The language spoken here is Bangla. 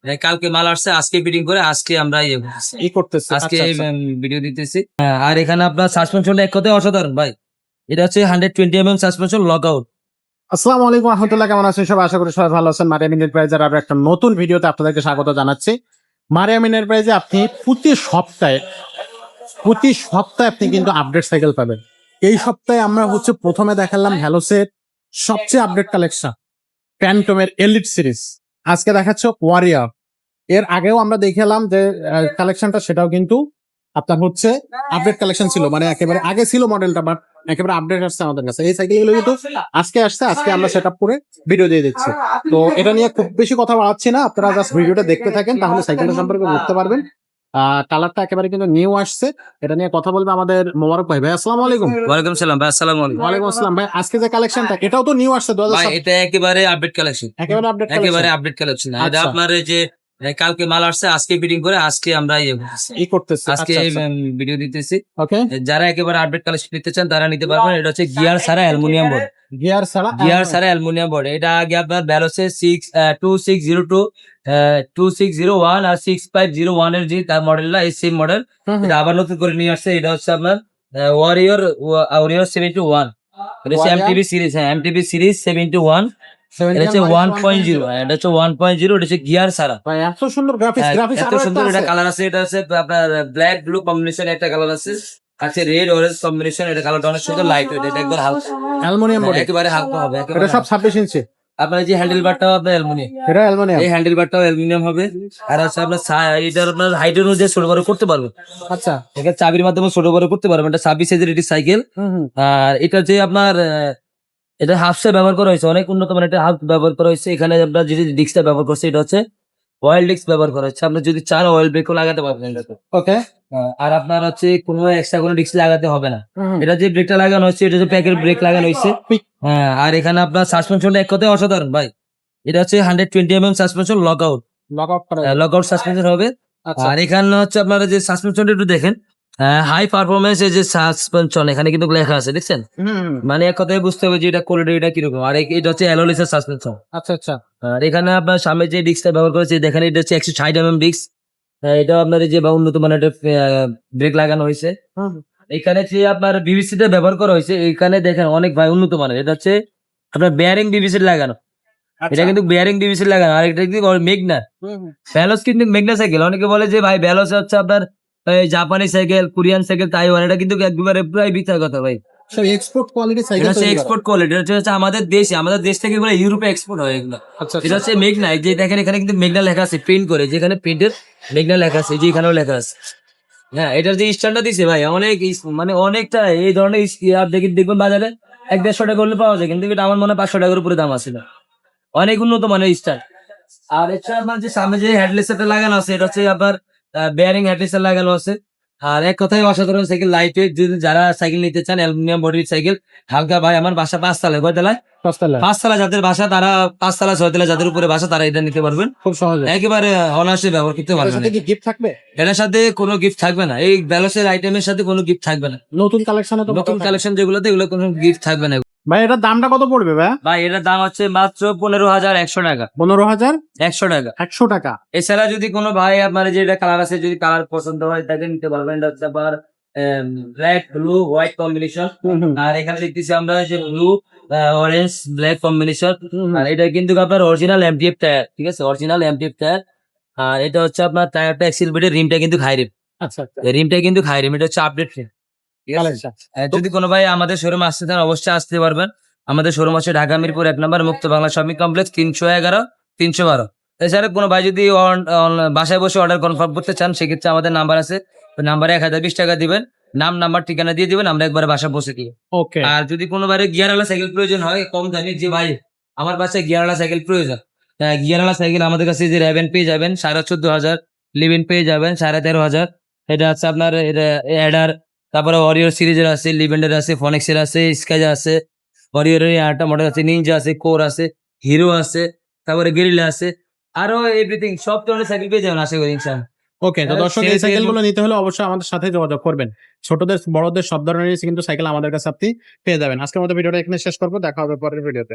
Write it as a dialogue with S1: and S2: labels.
S1: কালকে মাল আসছে, আজকে ফিটিং করে আজকে আমরা
S2: করতেছে
S1: আজকে ভিডিও দিতেছি। আর এখানে আপনার সাসপেনশন এক কথায় অসাধারণ ভাই। এটা হচ্ছে 120 mm সাসপেনশন লক আউট।
S2: আসসালামু আলাইকুম রহমতুল্লাহ, কেমন আছেন সবাই? আশা করি সবাই ভালো আছেন। মারিয়াম এন্টারপ্রাইজের আরো একটা নতুন ভিডিওতে আপনাদেরকে স্বাগত জানাচ্ছি। মারিয়াম এন্টারপ্রাইজে আপনি প্রতি সপ্তাহে আপনি কিন্তু আপডেট সাইকেল পাবেন। এই সপ্তাহে আমরা প্রথমে দেখালাম হ্যালোসের সবচেয়ে আপডেট কালেকশন প্যান্টমের এলিট সিরিজ, আজকে দেখাচ্ছে ওয়ারিয়র। এর আগেও আমরা দেখালাম যে কালেকশনটা, সেটাও কিন্তু আপনার আপডেট কালেকশন ছিল, মানে একেবারে আগে ছিল মডেলটা, বাট একেবারে আপডেট আসছে আমাদের কাছে। এই সাইকেলগুলো কিন্তু আজকে আসছে, আজকে আমরা সেটআপ করে ভিডিও দিয়ে দিচ্ছি। তো এটা নিয়ে খুব বেশি কথা বাড়াচ্ছি না, আপনারা জাস্ট ভিডিওটা দেখতে থাকেন, তাহলে সাইকেলটা সম্পর্কে বুঝতে পারবেন। কালারটা একেবারে কিন্তু নিউ আসছে। এটা নিয়ে কথা বলবে আমাদের মোবারক ভাই। ভাই আসসালামু আলাইকুম।
S1: ওয়ালাইকুম সালাম ভাই। আসসালামু আলাইকুম।
S2: ওয়ালাইকুম আসসালাম ভাই। আজকে যে কালেকশনটা, এটাও তো নিউ আসছে
S1: ভাই, এটা একেবারে আপডেট কালেকশন,
S2: একেবারে আপডেট
S1: একেবারে আপডেট কালেকশন। এটা আপনার এই যে কালকে মাল আসছে, আজকে ফিটিং করে আজকে আমরা
S2: করতেছে,
S1: আজকে ভিডিও দিতেছি।
S2: ওকে,
S1: যারা একেবারে আপডেট কালেকশন নিতে চান তারা নিতে পারবেন। এটা হচ্ছে গিয়ার ছাড়া অ্যালুমিনিয়াম বোর্ড।
S2: গিয়ার ছাড়া
S1: অ্যালুমিনিয়াম বোর্ড। এটা আগে আপনার ভ্যালোসে 2602 2601 আর 6501 এর যে তার মডেলটা, এই সেম মডেল এটা আবার নতুন করে নিয়ে আসছে। এটা হচ্ছে আপনার ওয়ারিয়র 71। এটা হচ্ছে এমটিবি সিরিজ। হ্যাঁ, এমটিবি সিরিজ 71। এটা হচ্ছে 1.0। এটা হচ্ছে 1.0। এটা হচ্ছে গিয়ার ছাড়া।
S2: ভাই এত সুন্দর গ্রাফিক্স
S1: এত সুন্দর এটা কালার আছে। এটা হচ্ছে আপনার ব্ল্যাক ব্লু কম্বিনেশন একটা কালার আছে, আছে রেড অরেঞ্জ কম্বিনেশন। এটা কালারটা অনেক সুন্দর, লাইট ওয়েট। এটা একবার হালকা
S2: অ্যালুমিনিয়াম বডি,
S1: একেবারে হালকা হবে।
S2: এটা সব 26 ইঞ্চি।
S1: আপনার যে হ্যান্ডেল বারটাও আপনার অ্যালুমিনিয়াম,
S2: এটা অ্যালুমিনিয়াম।
S1: এই হ্যান্ডেল বারটাও অ্যালুমিনিয়াম হবে। আর হচ্ছে আপনার এটার আপনার হাইট অনুযায়ী ছোট বড় করতে পারবেন।
S2: আচ্ছা,
S1: এখানে চাবির মাধ্যমে ছোট বড় করতে পারবেন। এটা 26 সাইজের এটি সাইকেল। আর এটা যে আপনার এটা হাফসে ব্যবহার করা হয়েছে, অনেক উন্নত মানের এটা হাফ ব্যবহার করা হয়েছে। এখানে আপনার যে ডিস্কটা ব্যবহার করছে এটা হচ্ছে অয়েল ডিস্ক ব্যবহার করা হচ্ছে। আপনি যদি চান অয়েল ব্রেকও লাগাতে পারবেন এটাতে।
S2: ওকে,
S1: আর আপনার হচ্ছে কোনো এক্সট্রা কোনো ডিস্ক লাগাতে হবে না। এটা যে ব্রেকটা লাগানো হচ্ছে এটা হচ্ছে প্যাকেট ব্রেক লাগানো হয়েছে। হ্যাঁ, আর এখানে আপনার সাসপেনশনটা এক কথায় অসাধারণ ভাই। এটা হচ্ছে 120 mm suspension lock out suspension হবে। আর এখানে হচ্ছে আপনারা যে সাসপেনশনটা একটু দেখেন, হাই পারফরমেন্স এই যে সাসপেনশন এখানে কিন্তু লেখা আছে, দেখছেন? মানে এক কথায় বুঝতে হবে যে এটা কোয়ালিটি এটা কিরকম। আর এটা হচ্ছে অ্যালোলিসের সাসপেনশন।
S2: আচ্ছা আচ্ছা।
S1: আর এখানে আপনার সামনে যে ডিস্কটা ব্যবহার করেছে দেখেন, এটা হচ্ছে 160 mm ডিস্ক। এটা আপনার এই যে উন্নত মানের ব্রেক লাগানো হয়েছে। এখানে যে আপনার বিবিসি টা ব্যবহার করা হয়েছে, এখানে দেখেন অনেক ভাই উন্নত মানের। এটা হচ্ছে আপনার বেয়ারিং বিবিসি লাগানো। এটা কিন্তু বেয়ারিং বিবিসি লাগানো। আর এটা কিন্তু মেঘনা ভ্যালোস, কিন্তু মেঘনা সাইকেল। অনেকে বলে যে ভাই ভ্যালোস হচ্ছে আপনার জাপানি সাইকেল, কোরিয়ান সাইকেল, তাইওয়ান। এটা কিন্তু একবারে প্রায় মিথ্যা কথা ভাই।
S2: এক্সপোর্ট কোয়ালিটি সাইকেল,
S1: এটা হচ্ছে এক্সপোর্ট কোয়ালিটি। এটা হচ্ছে আমাদের দেশ থেকে এগুলো ইউরোপে এক্সপোর্ট হয় এগুলো। এটা হচ্ছে মেঘনা। এই যে দেখেন এখানে কিন্তু মেঘনা লেখা আছে, প্রিন্ট করে, যেখানে প্রিন্টের মেঘনা লেখা আছে, যে এখানেও লেখা আছে। হ্যাঁ, এটার যে স্ট্যান্ডার্ড দিছে ভাই অনেক মানে অনেকটা এই ধরনের আর দেখবেন বাজারে 150 টাকা করলে পাওয়া যায়, কিন্তু এটা আমার মনে হয় 500 টাকার উপরে দাম আছে। অনেক উন্নত মানের স্টার। আর এটা আপনার যে সামনে যে হেডলেসটা লাগানো আছে এটা হচ্ছে আপনার বেয়ারিং হেডলেস লাগানো আছে। আর এক কথায় অসাধারণ সাইকেল, লাইট ওয়েট। যদি যারা সাইকেল নিতে চান অ্যালুমিনিয়াম বডির সাইকেল হালকা, ভাই আমার বাসা 5 তলায়, কয় তলায়? 5 তলা যাদের বাসা, তারা 5 তলা 6 তলা যাদের উপরে বাসা, তারা এটা নিতে পারবেন
S2: খুব সহজে,
S1: একেবারে অনায়াসে ব্যবহার করতে পারবেন।
S2: গিফট থাকবে,
S1: এটার সাথে কোনো গিফট থাকবে না। এই ব্যালন্সের আইটেমের সাথে কোনো গিফট থাকবে না।
S2: নতুন
S1: কালেকশন যেগুলোতে এগুলো কোনো গিফট থাকবে না।
S2: ভাই এটার দামটা কত পড়বে ভাই?
S1: ভাই এটার দাম হচ্ছে মাত্র 15,100 টাকা।
S2: 15,100
S1: টাকা।
S2: 100 টাকা।
S1: এছাড়া যদি কোনো ভাই আপনার যে এটা কালার আছে, যদি কালার পছন্দ হয় তাকে নিতে পারবেন। এটা হচ্ছে আবার ব্ল্যাক ব্লু হোয়াইট কম্বিনেশন। আর এখানে দেখতেছি আমরা যে ব্লু অরেঞ্জ ব্ল্যাক কম্বিনেশন। আর এটা কিন্তু আপনার অরিজিনাল এমটিএফ টায়ার, ঠিক আছে? Original MTF tyre. আর এটা হচ্ছে আপনার টায়ারটা এক্সেল বেডের, রিমটা কিন্তু হাই রিম।
S2: আচ্ছা,
S1: রিমটা কিন্তু হাই রিম। এটা হচ্ছে আপডেট রিম। যদি কোনো ভাই আমাদের শোরুমে আসতে চান অবশ্যই আসতে পারবেন। আমাদের শোরুম আছে ঢাকা মিরপুর 1 নম্বর মুক্ত বাংলা শপিং কমপ্লেক্স 311 312। এছাড়া কোনো ভাই যদি বাসায় বসে অর্ডার কনফার্ম করতে চান, সেক্ষেত্রে আমাদের নাম্বার আছে, নাম্বারে 1020 টাকা দিবেন, নাম নাম্বার ঠিকানা দিয়ে দিবেন, আমরা একবার বাসা পৌঁছে দিই।
S2: ওকে।
S1: আর যদি কোনো ভাই গিয়ারওয়ালা সাইকেল প্রয়োজন হয় কম দামি, যে ভাই আমার বাসায় গিয়ারওয়ালা সাইকেল প্রয়োজন, গিয়ারওয়ালা সাইকেল আমাদের কাছে যে র্যাভেন পেয়ে যাবেন 14,500, লিভিন পেয়ে যাবেন 13,500। এটা আছে আপনার এডার, তারপরে ওয়ারিয়র সিরিজের আছে, লিভেন্ডার আছে, ফনেক্সের আছে, স্কাই আছে, ওয়ারিয়রের 8টা মডেল আছে, নিনজা আছে, কোর আছে, হিরো আছে, তারপরে গেরিলা আছে, আরো এভরিথিং সব ধরনের সাইকেল পেয়ে যাবেন আশা করি ইনশাআল্লাহ।
S2: ওকে, তো দর্শক এই সাইকেলগুলো নিতে হলে অবশ্যই আমাদের সাথে যোগাযোগ করবেন। ছোটদের বড়দের সব ধরনের কিন্তু সাইকেল আমাদের কাছে আপনি পেয়ে যাবেন। আজকের মতো ভিডিওটা এখানে শেষ করবো, দেখা হবে পরের ভিডিওতে।